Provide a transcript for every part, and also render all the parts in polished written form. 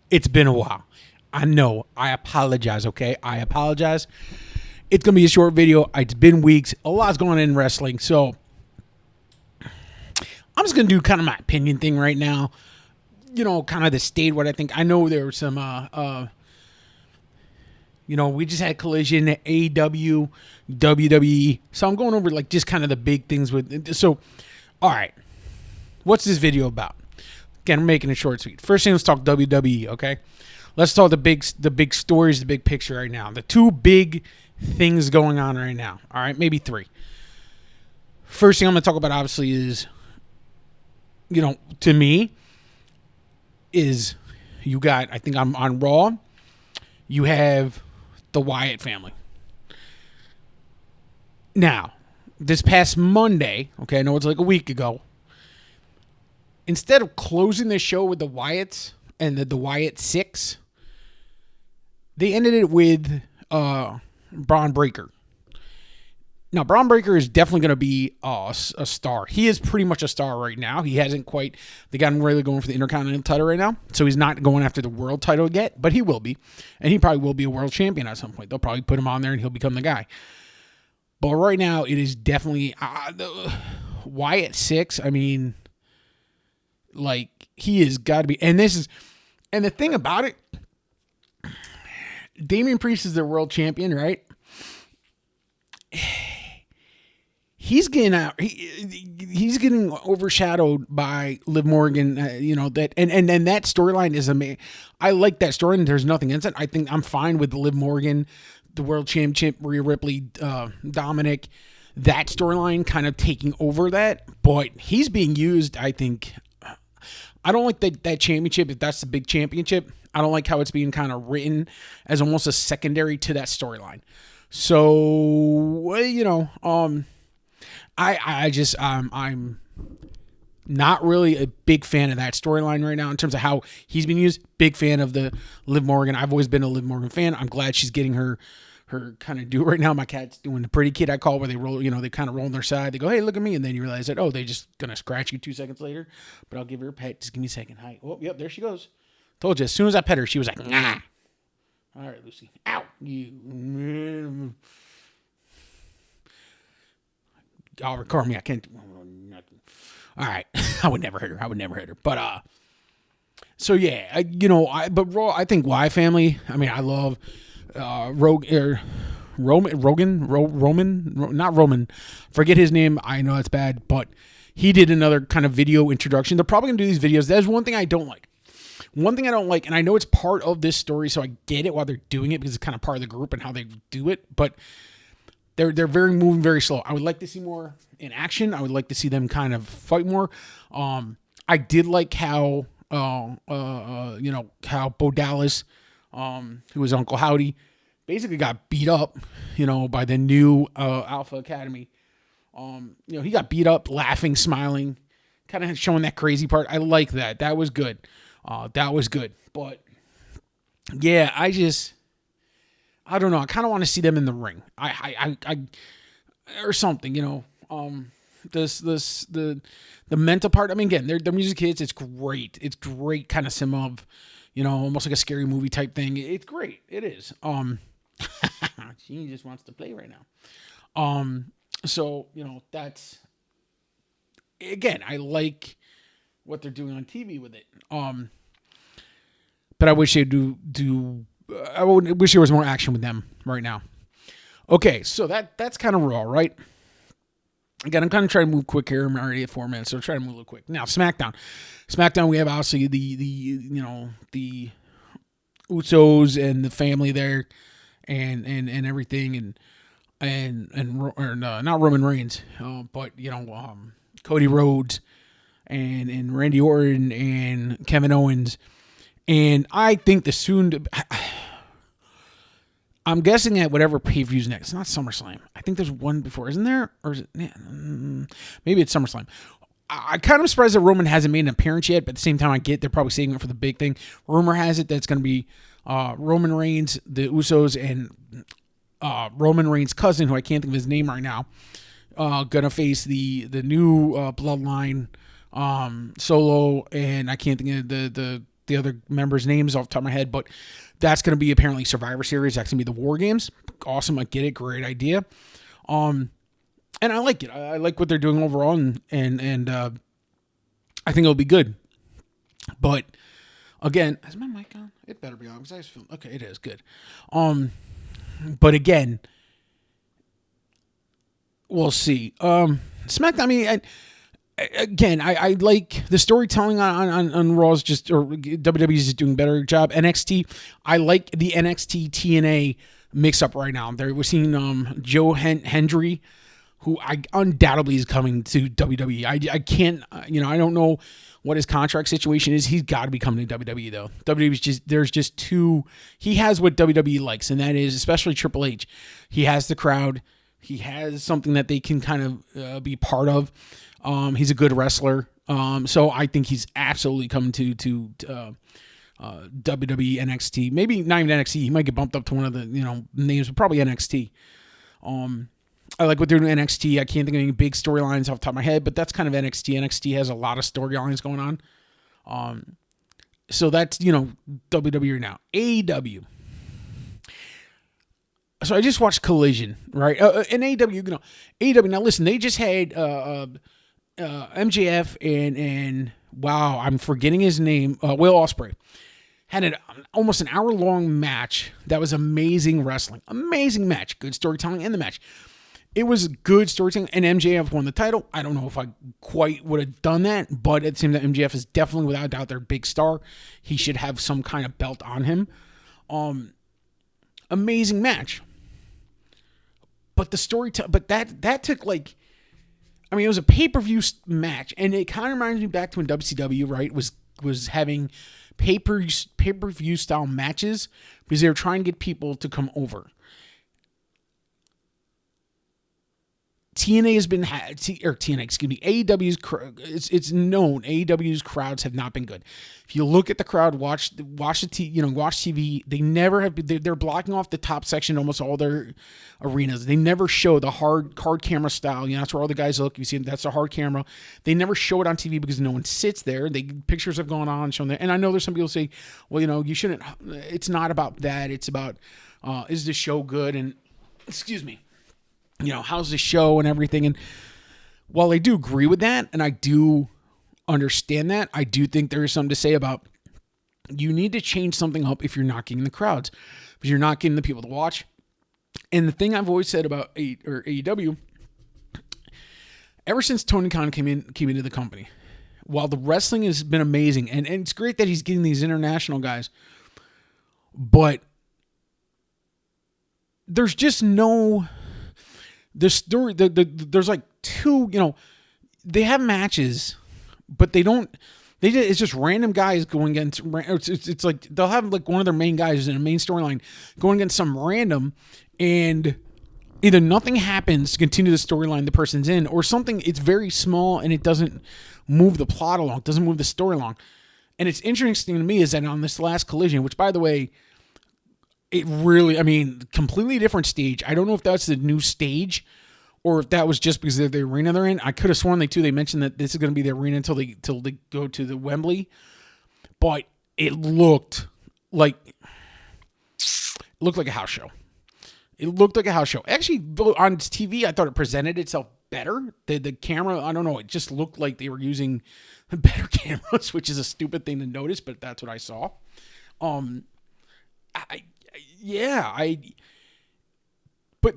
It's been a while. I know. I apologize, okay? I apologize. It's going to be a short video. It's been weeks. A lot's going on in wrestling. So I'm just going to do kind of my opinion thing right now. You know, kind of the state what I think. I know there were some, we just had Collision, AEW, WWE. So I'm going over like just kind of the big things with. So, all right. What's this video about? Again, I'm making it short, sweet. First thing, let's talk WWE, okay? Let's talk the big stories, the big picture right now. The two big things going on right now. All right, maybe three. First thing I'm going to talk about, obviously, is, to me, is you got, I think I'm on Raw, you have the Wyatt family. Now, this past Monday, okay, I know it's like a week ago, instead of closing the show with the Wyatts and the Wyatt Six, they ended it with Braun Breaker. Now, Braun Breaker is definitely going to be a star. He is pretty much a star right now. He hasn't quite. They got him really going for the Intercontinental title right now, so he's not going after the world title yet, but he will be, and he probably will be a world champion at some point. They'll probably put him on there, and he'll become the guy. But right now, it is definitely the Wyatt Six. I mean, like, he has got to be, and the thing about it, Damian Priest is their world champion, right? He's getting out. He's getting overshadowed by Liv Morgan. That and that storyline is amazing. I like that story, and there's nothing against it. I think I'm fine with Liv Morgan, the world championship, Rhea Ripley, Dominic, that storyline kind of taking over that. But he's being used, I think. I don't like that championship, if that's the big championship. I don't like how it's being kind of written as almost a secondary to that storyline. So, I'm not really a big fan of that storyline right now in terms of how he's being used. Big fan of the Liv Morgan. I've always been a Liv Morgan fan. I'm glad she's getting her kind of do right now. My cat's doing the pretty kid I call, where they roll, they kind of roll on their side. They go, hey, look at me. And then you realize that, they just going to scratch you 2 seconds later. But I'll give her a pet. Just give me a second. Hi. Oh, yep, there she goes. Told you, as soon as I pet her, she was like, nah. All right, Lucy. Ow. You. I'll record me. I can't do nothing. All right. I would never hit her. But, so yeah, but Raw, I think Y family, I mean, I love, Roman, forget his name. I know it's bad, but he did another kind of video introduction. They're probably gonna do these videos. That's one thing I don't like. And I know it's part of this story, so I get it while they're doing it because it's kind of part of the group and how they do it, but they're very moving very slow. I would like to see more in action. I would like to see them kind of fight more. I did like how how Bo Dallas, who was Uncle Howdy, basically got beat up, by the new Alpha Academy. He got beat up, laughing, smiling, kind of showing that crazy part. I like that. That was good. But yeah, I don't know. I kind of want to see them in the ring. Or something, the mental part. I mean, again, they're music kids. It's great. It's great kind of sim of, almost like a scary movie type thing. It's great. It is. She just wants to play right now. So, that's, again, I like what they're doing on TV with it. But I wish they I wish there was more action with them right now. Okay, so that's kind of Raw, right? Again, I'm kind of trying to move quick here. I'm already at 4 minutes, so try to move a little quick. Now, SmackDown. We have obviously the Usos and the family there, and everything, and not Roman Reigns, but Cody Rhodes and Randy Orton and Kevin Owens. And I think I'm guessing at whatever pay-per-view's next. It's not SummerSlam. I think there's one before, isn't there? Or is it? Maybe it's SummerSlam. I kind of surprised that Roman hasn't made an appearance yet, but at the same time, I get they're probably saving it for the big thing. Rumor has it that it's going to be Roman Reigns, the Usos, and Roman Reigns' cousin, who I can't think of his name right now, gonna face the new Bloodline, Solo, and I can't think of the the other members' names off the top of my head, but that's going to be apparently Survivor Series. That's going to be the War Games. Awesome. I get it. Great idea. And I like it. I like what they're doing overall, and I think it'll be good. But again, is my mic on? It better be on because I just feel okay. It is good. But again, we'll see. SmackDown. I mean, I like the storytelling on Raw's just, or WWE's just doing a better job. NXT, I like the NXT TNA mix up right now. We're seeing Joe Hendry, who I undoubtedly is coming to WWE. I can't, I don't know what his contract situation is. He's got to be coming to WWE though. WWE's there's just too, he has what WWE likes, and that is, especially Triple H, he has the crowd. He has something that they can kind of be part of. He's a good wrestler. So I think he's absolutely coming to WWE NXT. Maybe not even NXT. He might get bumped up to one of the names, but probably NXT. I like what they're doing in NXT. I can't think of any big storylines off the top of my head, but that's kind of NXT. NXT has a lot of storylines going on. So that's, WWE now. AEW. So I just watched Collision, right? And AEW, AEW. Now listen, they just had MJF and wow, I'm forgetting his name. Will Ospreay had almost an hour-long match that was amazing wrestling, amazing match, good storytelling in the match. It was good storytelling, and MJF won the title. I don't know if I quite would have done that, but it seems that MJF is definitely, without doubt, their big star. He should have some kind of belt on him. Amazing match. But the story, but that took it was a pay-per-view match, and it kind of reminds me back to when WCW, right, was having pay-per-view style matches because they were trying to get people to come over. TNA has been TNA, excuse me. AEW's it's known AEW's crowds have not been good. If you look at the crowd, watch TV. They never have. They're blocking off the top section in almost all their arenas. They never show the hard camera style. That's where all the guys look. You see, that's a hard camera. They never show it on TV because no one sits there. Pictures have gone on shown there. And I know there's some people say, well, you shouldn't. It's not about that. It's about is the show good? And excuse me. How's the show and everything. And while I do agree with that, and I do understand that, I do think there is something to say about you need to change something up if you're not getting the crowds, because you're not getting the people to watch. And the thing I've always said about AEW, ever since Tony Khan came into the company, while the wrestling has been amazing, and it's great that he's getting these international guys, but there's just no... The story, there's like two, they have matches, but it's just random guys going against, it's like they'll have like one of their main guys in a main storyline going against some random, and either nothing happens to continue the storyline the person's in, or something, it's very small and it doesn't move the plot along, doesn't move the story along. And it's interesting to me is that on this last Collision, which by the way, it really, completely different stage. I don't know if that's the new stage or if that was just because of the arena they're in. I could have sworn they mentioned that this is going to be the arena until they go to the Wembley. But it looked like a house show. It looked like a house show. Actually, on TV, I thought it presented itself better. The camera, I don't know, it just looked like they were using better cameras, which is a stupid thing to notice, but that's what I saw. But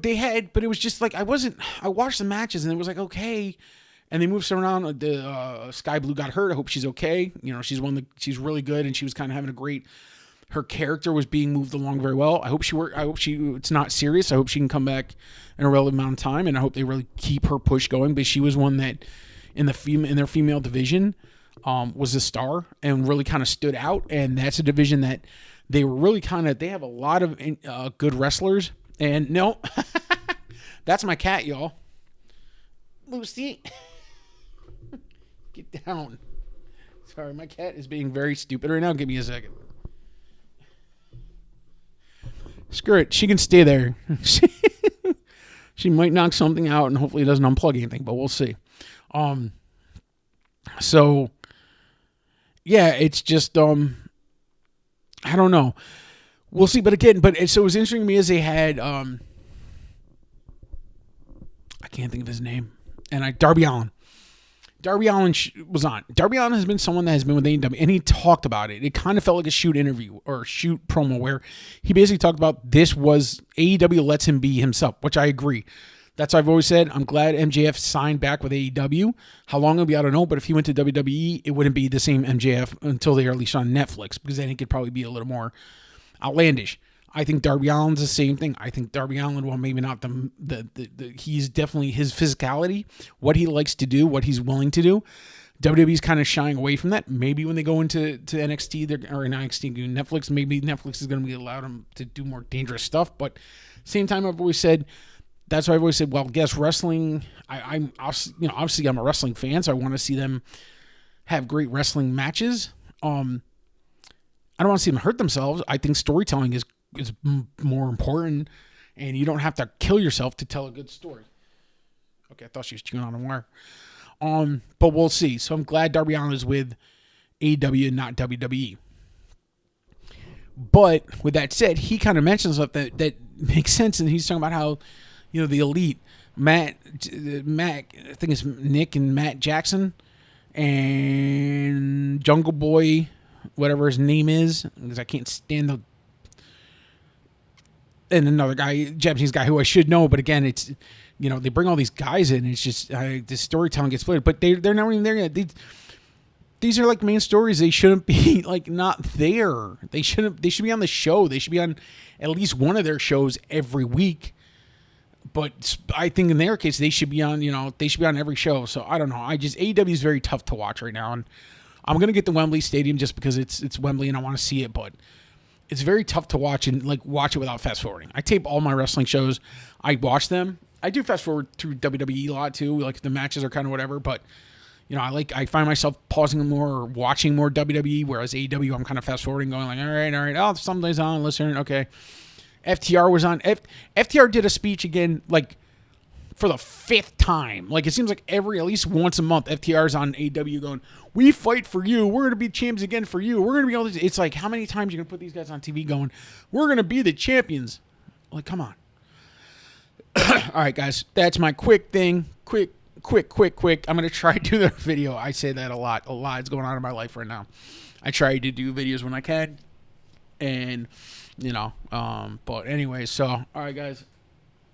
it was just like, I watched the matches and it was like, okay. And they moved around. The Sky Blue got hurt. I hope she's okay. She's really good. And she was kind of having her character was being moved along very well. I hope it's not serious. I hope she can come back in a relevant amount of time. And I hope they really keep her push going. But she was one that in their female division was a star and really kind of stood out. And that's a division that they were really they have a lot of good wrestlers. And no, that's my cat, y'all. Lucy, get down. Sorry, my cat is being very stupid right now. Give me a second. Screw it. She can stay there. She might knock something out and hopefully it doesn't unplug anything, but we'll see. So, yeah, it's just... I don't know. We'll see. But again, so it was interesting to me as they had I can't think of his name, and Darby Allin. Darby Allin was on. Darby Allin has been someone that has been with AEW, and he talked about it. It kind of felt like a shoot interview or shoot promo where he basically talked about this was AEW lets him be himself, which I agree. That's what I've always said. I'm glad MJF signed back with AEW. How long it'll be, I don't know. But if he went to WWE, it wouldn't be the same MJF until they are released on Netflix, because then it could probably be a little more outlandish. I think Darby Allin's the same thing. I think Darby Allin, well, maybe not he's definitely his physicality, what he likes to do, what he's willing to do. WWE's kind of shying away from that. Maybe when they go into NXT or in NXT Netflix, maybe Netflix is going to be allowed them to do more dangerous stuff. But same time, I've always said, that's why I've always said, well, guess wrestling. Obviously I'm a wrestling fan, so I want to see them have great wrestling matches. I don't want to see them hurt themselves. I think storytelling is more important, and you don't have to kill yourself to tell a good story. Okay, I thought she was chewing on a wire. But we'll see. So I'm glad Darby Allin is with AEW and not WWE. But with that said, he kind of mentions stuff that makes sense, and he's talking about how, the Elite, Matt, I think it's Nick and Matt Jackson, and Jungle Boy, whatever his name is, because I can't stand and another guy, Japanese guy who I should know, but again, it's, they bring all these guys in, and it's just, the storytelling gets split, but they're not even there yet. These are like main stories. They shouldn't be like not there. They should be on the show. They should be on at least one of their shows every week. But I think in their case, they should be on, they should be on every show. So I don't know. AEW is very tough to watch right now. And I'm going to get the Wembley Stadium just because it's Wembley and I want to see it, but it's very tough to watch and watch it without fast forwarding. I tape all my wrestling shows. I watch them. I do fast forward through WWE a lot too. Like the matches are kind of whatever, but I find myself pausing more or watching more WWE, whereas AEW I'm kind of fast forwarding, going like, all right. Oh, something's on. Listen, okay. FTR was on. FTR did a speech again, like for the 5th time. Like it seems like at least once a month, FTR's on AEW going, we fight for you. We're going to be champions again for you. We're going to be all this. It's like, how many times are you going to put these guys on TV going, we're going to be the champions? Like, come on. All right, guys. That's my quick thing. Quick. I'm going to try to do the video. I say that a lot. A lot is going on in my life right now. I try to do videos when I can. And, but anyway, so, all right, guys.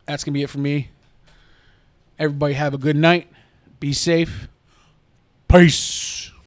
That's going to be it for me. Everybody have a good night. Be safe. Peace.